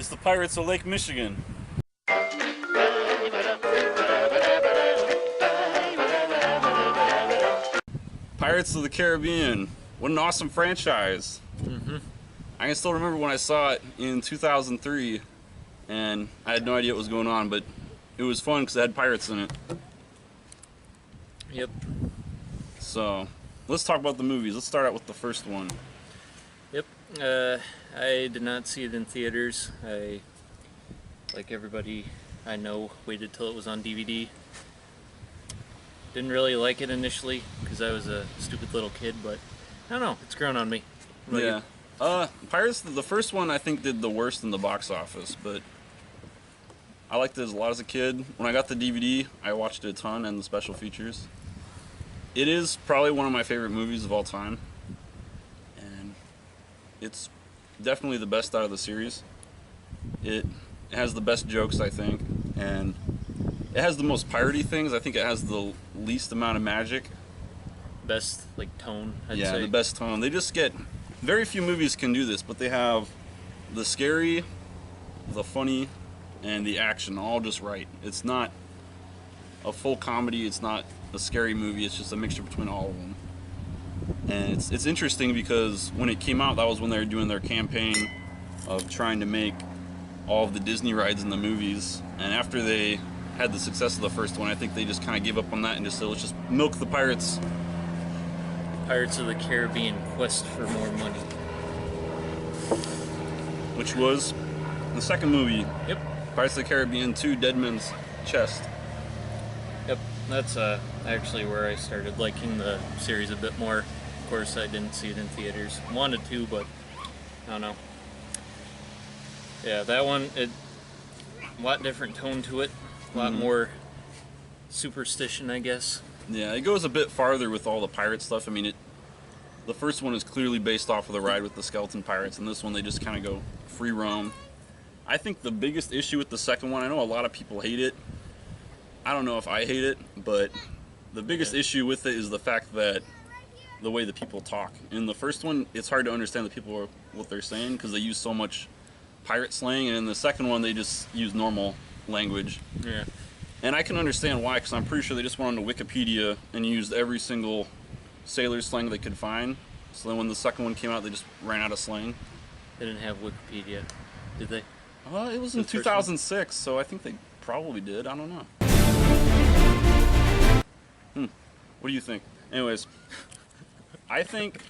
It's the Pirates of Lake Michigan. Pirates of the Caribbean. What an awesome franchise. I can still remember when I saw it in 2003, and I had no idea what was going on, but it was fun because it had pirates in it. Yep. So, let's talk about the movies. Let's start out with the first one. Yep. I did not see it in theaters. I, like everybody I know, waited till it was on DVD. Didn't really like it initially because I was a stupid little kid, but I don't know. It's grown on me. What about Yeah. Pirates, the first one I think did the worst in the box office, but I liked it a lot as a kid. When I got the DVD, I watched it a ton and the special features. It is probably one of my favorite movies of all time, and it's definitely the best out of the series. It has the best jokes, I think, and it has the most piratey things. I think it has the least amount of magic. Best like tone, I'd Yeah, say. the best tone. They just get very few movies can do this, but they have the scary, the funny, and the action all just right. It's not a full comedy. It's not a scary movie. It's just a mixture between all of them. And it's interesting because when it came out, that was when they were doing their campaign of trying to make all of the Disney rides in the movies. And after they had the success of the first one, I think they just kind of gave up on that and just said, let's just milk the pirates. Pirates of the Caribbean: Quest for More Money. Which was the second movie, Yep. Pirates of the Caribbean 2: Dead Man's Chest. Yep. That's actually where I started liking the series a bit more. Of course, I didn't see it in theaters. Wanted to, but I don't know. Yeah, that one, a lot different tone to it. A lot more superstition, I guess. Yeah, it goes a bit farther with all the pirate stuff. I mean, the first one is clearly based off of the ride with the skeleton pirates, and this one they just kind of go free roam. I think the biggest issue with the second one, I know a lot of people hate it. I don't know if I hate it, but the biggest issue with it is the fact that the way the people talk. In the first one, it's hard to understand the people what they're saying because they use so much pirate slang, and in the second one they just use normal language. Yeah. And I can understand why, because I'm pretty sure they just went on to Wikipedia and used every single sailor slang they could find. So then when the second one came out, they just ran out of slang. They didn't have Wikipedia, did they? It was in The first 2006, so I think they probably did. I don't know. What do you think? Anyways, I think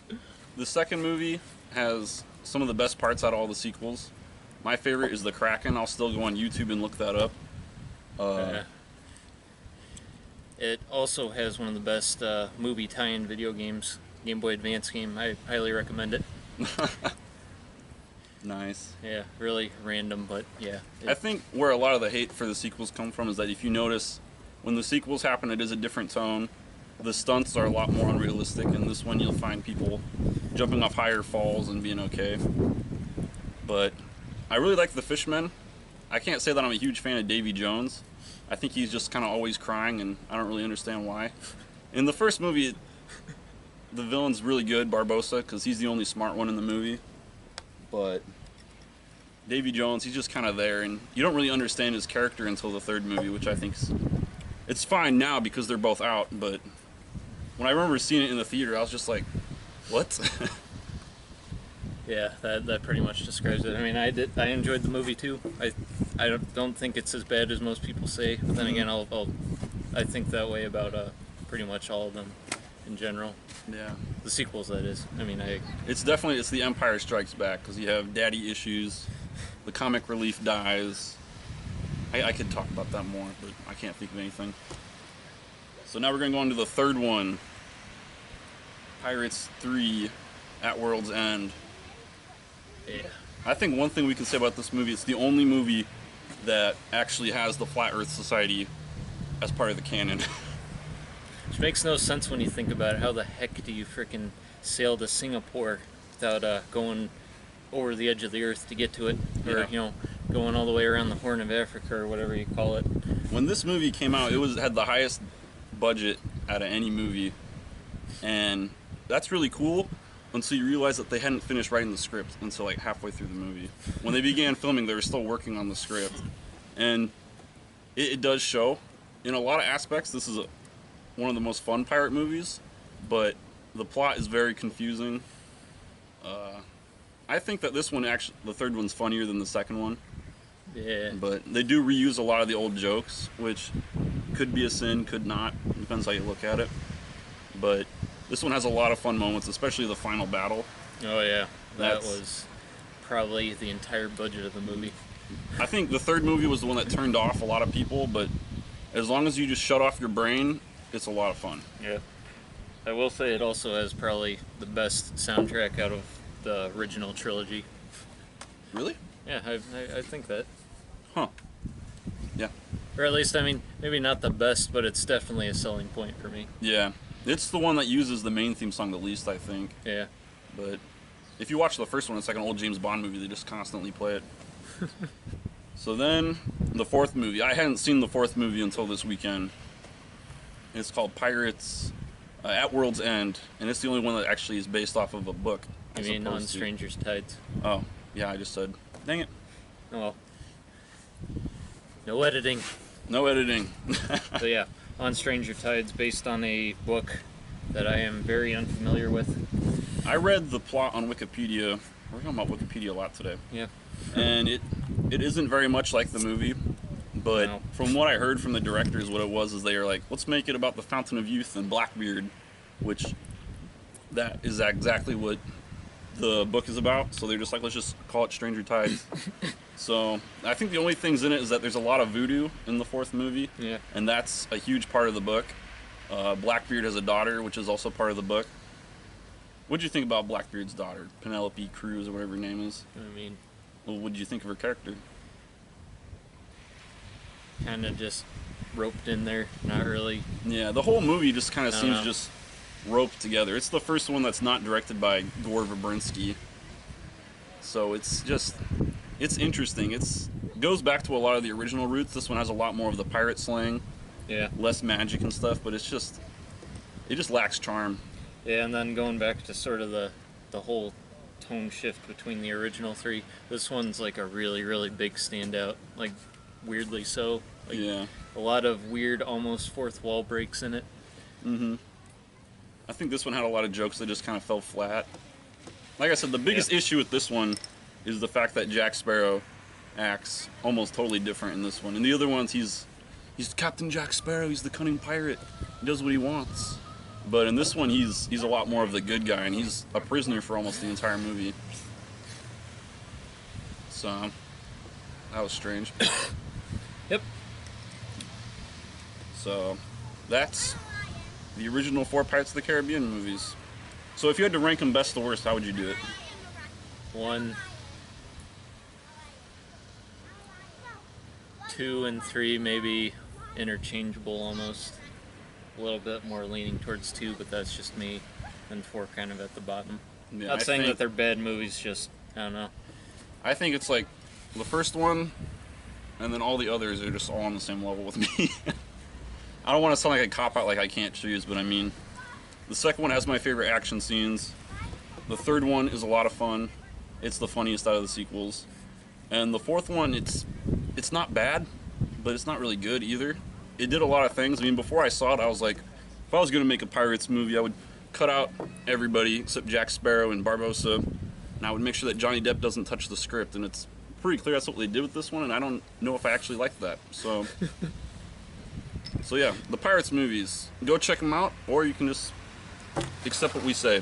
the second movie has some of the best parts out of all the sequels. My favorite is the Kraken. I'll still go on YouTube and look that up. It also has one of the best movie tie-in video games, Game Boy Advance game. I highly recommend it. Nice. Yeah, really random, but yeah. I think where a lot of the hate for the sequels come from is that if you notice, when the sequels happen, it is a different tone. The stunts are a lot more unrealistic. In this one, you'll find people jumping off higher falls and being okay. But I really like the Fishmen. I can't say that I'm a huge fan of Davy Jones. I think he's just kind of always crying, and I don't really understand why. In the first movie, the villain's really good, Barbossa, because he's the only smart one in the movie. But Davy Jones, he's just kind of there, and you don't really understand his character until the third movie, which I think it's fine now because they're both out. But when I remember seeing it in the theater, I was just like, what? Yeah, that pretty much describes it. I mean, I enjoyed the movie too. I don't think it's as bad as most people say, but then again, I think that way about pretty much all of them in general. Yeah. The sequels, that is. I mean, It's The Empire Strikes Back, because you have daddy issues, the comic relief dies. I could talk about that more, but I can't think of anything. So now we're going to go on to the third one. Pirates 3 at World's End. yeah. I think one thing we can say about this movie, it's the only movie that actually has the Flat Earth Society as part of the canon. Which makes no sense when you think about it. How the heck do you frickin' sail to Singapore without going over the edge of the earth to get to it? Or, Yeah. Going all the way around the Horn of Africa or whatever you call it. When this movie came out, it had the highest budget out of any movie, and that's really cool. until you realize that they hadn't finished writing the script until like halfway through the movie. When they began filming, they were still working on the script, and it does show. In a lot of aspects, this is one of the most fun pirate movies, but the plot is very confusing. I think that this one actually, the third one's funnier than the second one. Yeah. But they do reuse a lot of the old jokes, which could be a sin, could not. Depends how you look at it. But this one has a lot of fun moments, especially the final battle. Oh yeah, that That's- was probably the entire budget of the movie. I think the third movie was the one that turned off a lot of people, but as long as you just shut off your brain, it's a lot of fun. Yeah. I will say it also has probably the best soundtrack out of the original trilogy. Really? Yeah, I think that. Huh. Yeah. Or at least, I mean, maybe not the best, but it's definitely a selling point for me. Yeah. It's the one that uses the main theme song the least, I think. Yeah. But if you watch the first one, it's like an old James Bond movie. They just constantly play it. So then, the fourth movie. I hadn't seen the fourth movie until this weekend. It's called Pirates at World's End, and it's the only one that actually is based off of a book. I as mean, on opposed to- Stranger's Tides. Oh, yeah, I just said. Dang it. Oh well. No editing. No editing. But yeah, on Stranger Tides, based on a book that I am very unfamiliar with. I read the plot on Wikipedia. We're talking about Wikipedia a lot today. Yeah. And it isn't very much like the movie, but No. from what I heard from the directors, what it was is they were like, let's make it about the Fountain of Youth and Blackbeard, which that is exactly what the book is about. So they're just like, let's just call it Stranger Tides. So I think the only things in it is that there's a lot of voodoo in the fourth movie, Yeah. and that's a huge part of the book. Blackbeard has a daughter, which is also part of the book. What did you think about Blackbeard's daughter, Penelope Cruz or whatever her name is? I mean, Well, what did you think of her character? kind of just roped in there. Not really. Yeah, the whole movie just kind of I don't seems know. just roped together. It's the first one that's not directed by Gore Verbinski, so it's interesting. It goes back to a lot of the original roots. This one has a lot more of the pirate slang, Yeah. less magic and stuff, but it just lacks charm. Yeah, and then going back to sort of the whole tone shift between the original three, this one's like a really, really big standout. Like, weirdly so. Like, Yeah. a lot of weird, almost fourth wall breaks in it. I think this one had a lot of jokes that just kind of fell flat. Like I said, the biggest issue with this one is the fact that Jack Sparrow acts almost totally different in this one. In the other ones, he's Captain Jack Sparrow. He's the cunning pirate. He does what he wants. But in this one, he's a lot more of the good guy, and he's a prisoner for almost the entire movie. So that was strange. Yep. So that's the original 4 Pirates of the Caribbean movies. So if you had to rank them best to worst, how would you do it? 1, 2, and 3 maybe interchangeable almost. A little bit more leaning towards 2, but that's just me. And 4 kind of at the bottom. Yeah, Not I saying think- that they're bad movies, just, I don't know. I think it's like the first one, and then all the others are just all on the same level with me. I don't want to sound like a cop-out like I can't choose, but I mean, the second one has my favorite action scenes. The third one is a lot of fun. It's the funniest out of the sequels. And the fourth one, it's not bad, but it's not really good either. It did a lot of things. I mean, before I saw it, I was like, if I was going to make a Pirates movie, I would cut out everybody except Jack Sparrow and Barbossa, and I would make sure that Johnny Depp doesn't touch the script. And it's pretty clear that's what they did with this one, and I don't know if I actually like that. So, so yeah, the Pirates movies. Go check them out, or you can just accept what we say.